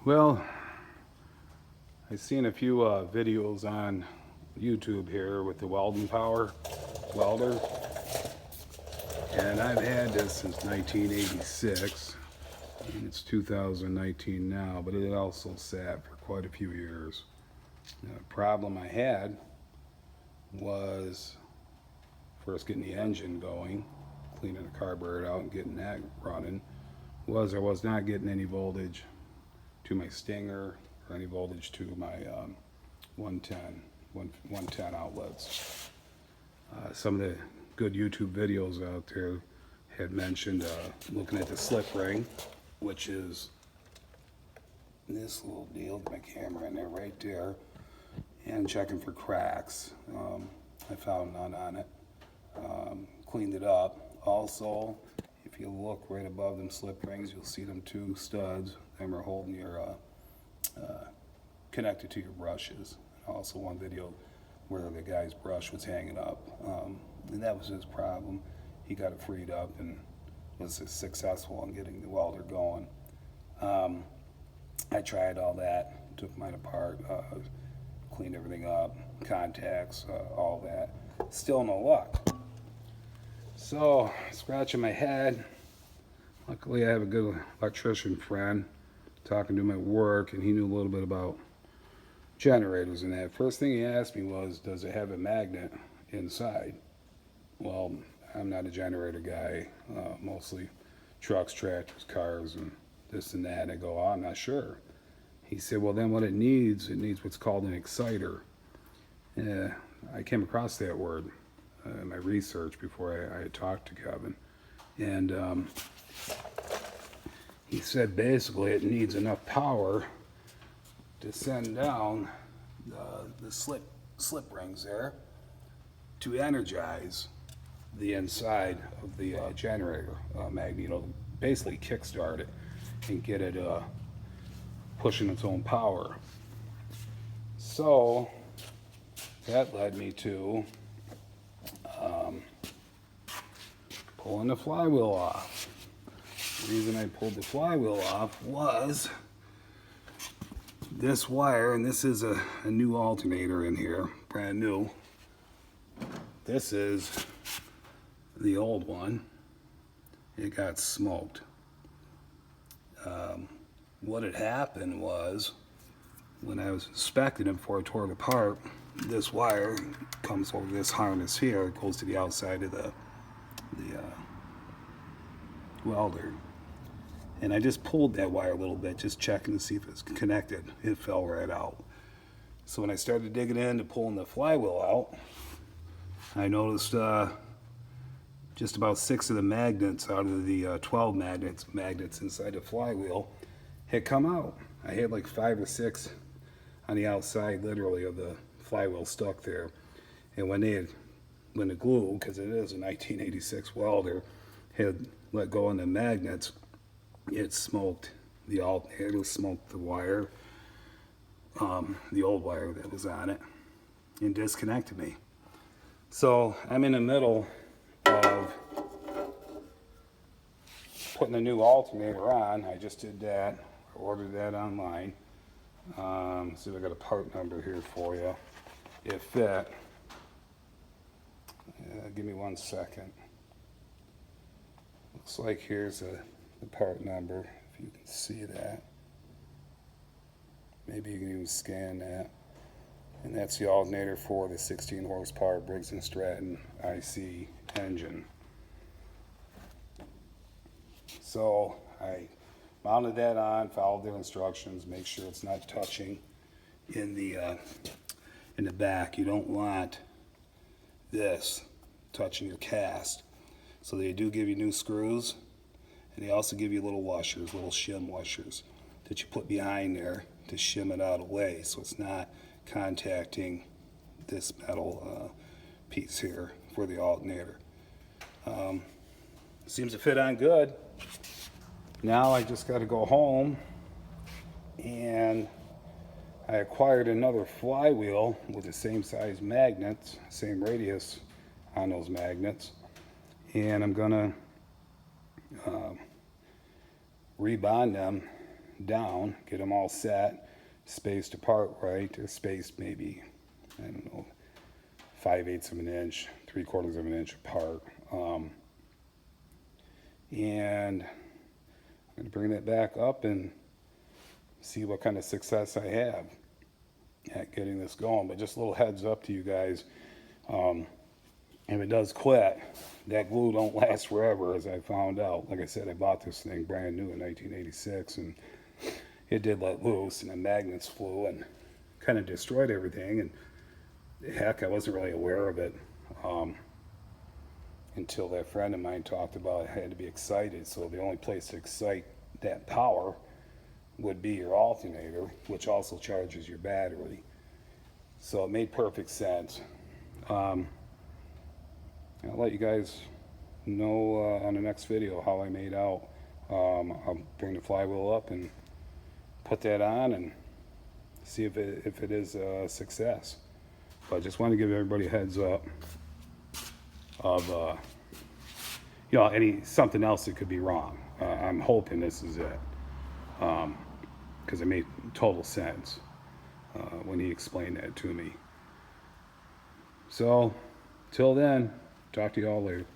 Well, I've seen a few videos on YouTube here with the Weldanpower welder, and I've had this since 1986, and it's 2019 now, but it also sat for quite a few years. The problem I had was first getting the engine going, cleaning the carburetor out and getting that running, was I was not getting any voltage to my stinger or any voltage to my 110 outlets. Some of the good YouTube videos out there had mentioned looking at the slip ring, which is this little deal, my camera in there right there, and checking for cracks. I found none on it. Cleaned it up. Also, if you look right above them slip rings, you'll see them two studs. Them are holding your connected to your brushes. Also, one video where the guy's brush was hanging up, and that was his problem. He got it freed up and was successful in getting the welder going. I tried all that, took mine apart, cleaned everything up, contacts, all that. Still no luck. So, scratching my head. Luckily, I have a good electrician friend talking to him at work, and he knew a little bit about generators and that. First thing he asked me was, does it have a magnet inside? Well, I'm not a generator guy, mostly trucks, tractors, cars, and this and that. I go, oh, I'm not sure. He said, well, then what it needs what's called an exciter. I came across that word in my research before I had talked to Kevin. And he said basically it needs enough power to send down the slip rings there to energize the inside of the generator magnet. Basically kickstart it and get it pushing its own power. So that led me to pulling the flywheel off. The reason I pulled the flywheel off was this wire, and this is a new alternator in here, brand new. This is the old one. It got smoked. What had happened was, when I was inspecting it before I tore it apart, this wire comes over this harness here. It goes to the outside of the welder. And I just pulled that wire a little bit, just checking to see if it's connected. It fell right out. So when I started digging into pulling the flywheel out, I noticed just about 6 of the magnets out of the 12 magnets inside the flywheel had come out. I had like 5 or 6 on the outside, literally, of the flywheel stuck there. And when the glue, because it is a 1986 welder, had let go on the magnets, it smoked the alternator, smoked the wire, the old wire that was on it, and disconnected me. So I'm in the middle of putting a new alternator on. I just did that. I ordered that online. See if I got a part number here for you. It fit. Give me 1 second. Looks like here's the part number, if you can see that. Maybe you can even scan that. And that's the alternator for the 16 horsepower Briggs & Stratton IC engine. So I mounted that on, followed their instructions, make sure it's not touching in the back. You don't want this touching your cast. So they do give you new screws, and they also give you little washers, little shim washers that you put behind there to shim it out away so it's not contacting this metal piece here for the alternator. Seems to fit on good. Now I just got to go home, and I acquired another flywheel with the same size magnets, same radius on those magnets, and I'm gonna rebond them down, get them all set, spaced apart right, or spaced maybe, I don't know, 5/8 of an inch, 3/4 of an inch apart. And I'm going to bring that back up and see what kind of success I have at getting this going. But just a little heads up to you guys, if it does quit, that glue don't last forever, as I found out. Like I said, I bought this thing brand new in 1986, and it did let loose, and the magnets flew and kind of destroyed everything. And heck, I wasn't really aware of it until that friend of mine talked about it. I had to be excited. So the only place to excite that power would be your alternator, which also charges your battery. So it made perfect sense. I'll let you guys know on the next video how I made out. I'll bring the flywheel up and put that on and see if it is a success. But I just want to give everybody a heads up of something else that could be wrong. I'm hoping this is it, because it made total sense when he explained that to me. So till then, talk to you all later.